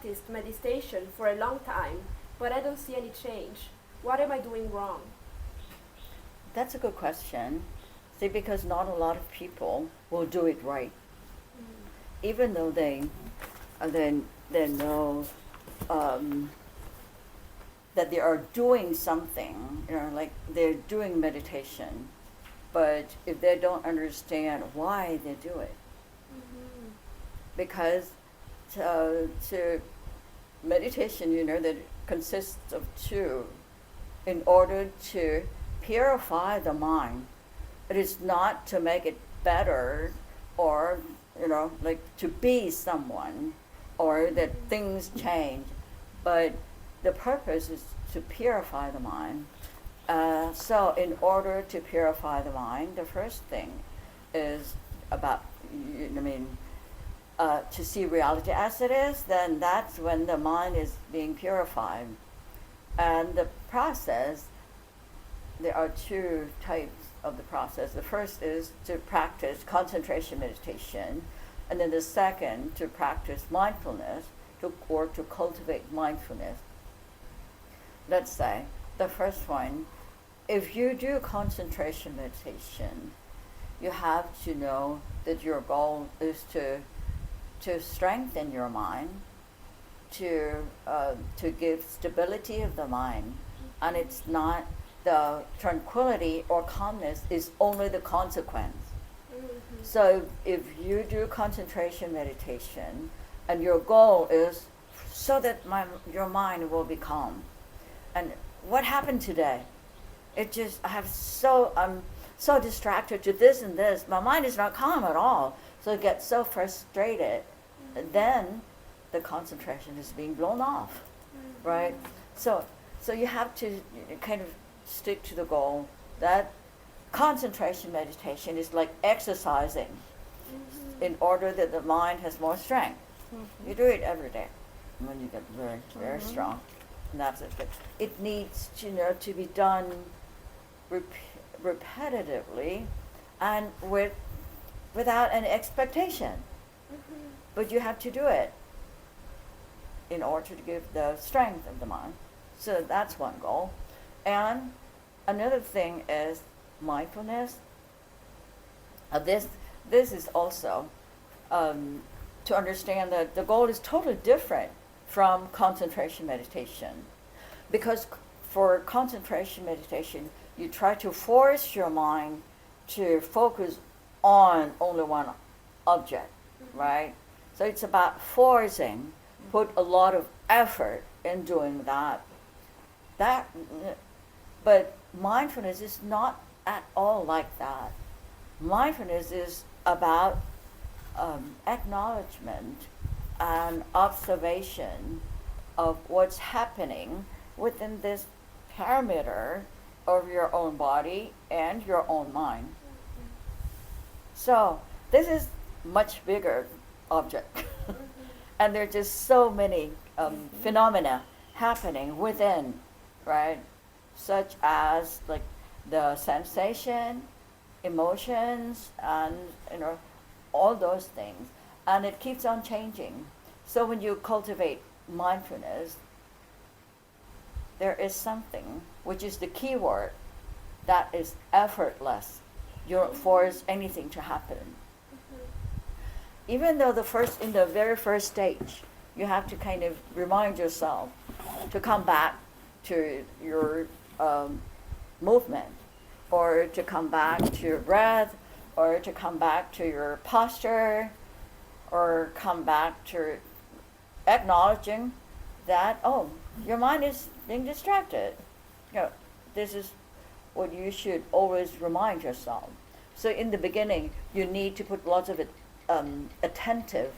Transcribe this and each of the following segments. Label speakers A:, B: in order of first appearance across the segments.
A: practiced meditation for a long time, but I don't see any change. What am I doing wrong?
B: That's a good question. See, because not a lot of people will do it right, even though they know that they are doing something, like they're doing meditation, but if they don't understand why they do it, because to meditation, that consists of two. In order to purify the mind, it is not to make it better, or like to be someone, or that things change, but the purpose is to purify the mind. So in order to purify the mind, the first thing is about, to see reality as it is, then that's when the mind is being purified. And the process, there are two types of the process. The first is to practice concentration meditation, and then the second to practice mindfulness, or to cultivate mindfulness. Let's say the first one, if you do concentration meditation, you have to know that your goal is to strengthen your mind, to give stability of the mind, and it's not the tranquility or calmness is only the consequence. So if you do concentration meditation, and your goal is so that your mind will be calm, and what happened today? I'm so distracted to this and this. My mind is not calm at all. So it gets so frustrated. And then the concentration is being blown off, right? So you have to kind of stick to the goal. That concentration meditation is like exercising in order that the mind has more strength. You do it every day when you get very, very strong. And that's it. But it needs to be done repetitively and without an expectation. But you have to do it in order to give the strength of the mind. So that's one goal. And another thing is mindfulness. This is also to understand that the goal is totally different from concentration meditation. Because for concentration meditation, you try to force your mind to focus on only one object, right? So it's about forcing, put a lot of effort in doing that. But mindfulness is not at all like that. Mindfulness is about acknowledgement and observation of what's happening within this parameter of your own body and your own mind. So this is much bigger object. And there are just so many phenomena happening within, right? Such as like the sensation, emotions, and all those things. And it keeps on changing. So when you cultivate mindfulness, there is something, which is the key word, that is effortless. You don't force anything to happen. Even though in the very first stage, you have to kind of remind yourself to come back to your movement, or to come back to your breath, or to come back to your posture, or come back to acknowledging that, your mind is being distracted. This is what you should always remind yourself. So in the beginning, you need to put lots of attentiveness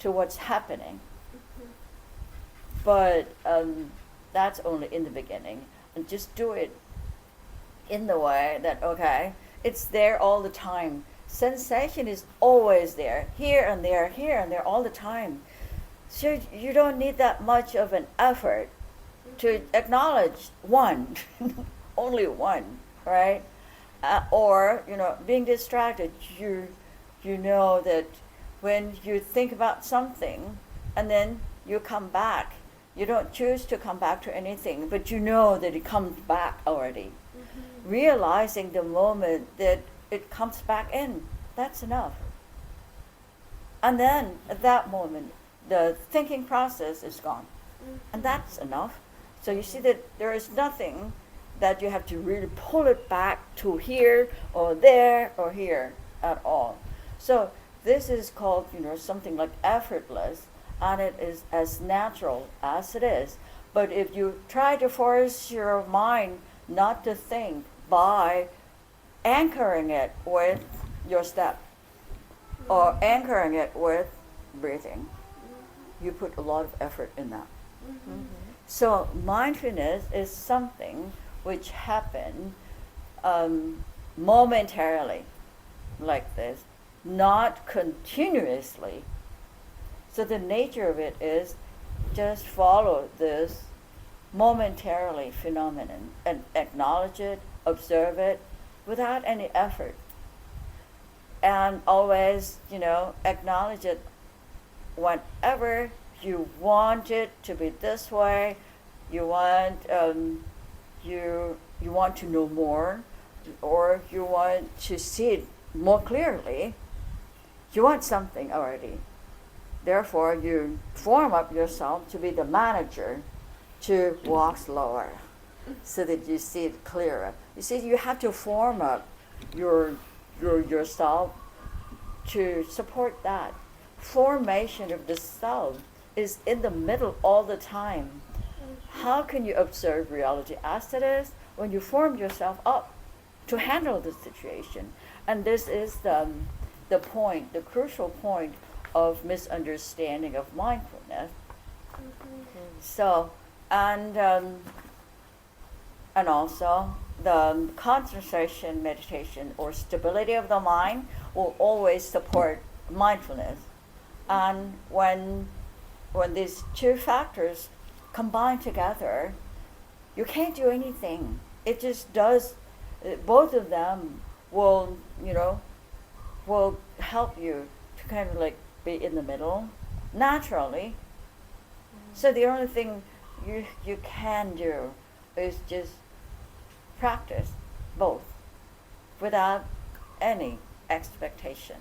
B: to what's happening. But that's only in the beginning. And just do it in the way that, it's there all the time. Sensation is always there, here and there, all the time. So you don't need that much of an effort to acknowledge one, only one, right? Or being distracted, you know that when you think about something, and then you come back. You don't choose to come back to anything, but you know that it comes back already. Mm-hmm. Realizing the moment that it comes back in, that's enough. And then at that moment, the thinking process is gone. Mm-hmm. And that's enough. So you see that there is nothing that you have to really pull it back to here or there or here at all. So this is called, something like effortless, and it is as natural as it is. But if you try to force your mind not to think by anchoring it with your step or anchoring it with breathing, you put a lot of effort in that. Mm-hmm. So mindfulness is something which happens momentarily, like this, not continuously. So the nature of it is just follow this momentarily phenomenon and acknowledge it, observe it without any effort. And always, acknowledge it whenever you want it to be this way, you want you want to know more, or you want to see it more clearly. You want something already. Therefore, you form up yourself to be the manager, to walk slower, so that you see it clearer. You see, you have to form up yourself to support that. Formation of the self is in the middle all the time. How can you observe reality as it is when you form yourself up to handle the situation? And this is the point, the crucial point of misunderstanding of mindfulness. Mm-hmm. So, and also the concentration meditation or stability of the mind will always support mindfulness. And when these two factors combine together, you can't do anything. It just does. Both of them will help you to kind of like be in the middle naturally. Mm-hmm. So the only thing you can do is just practice both without any expectation.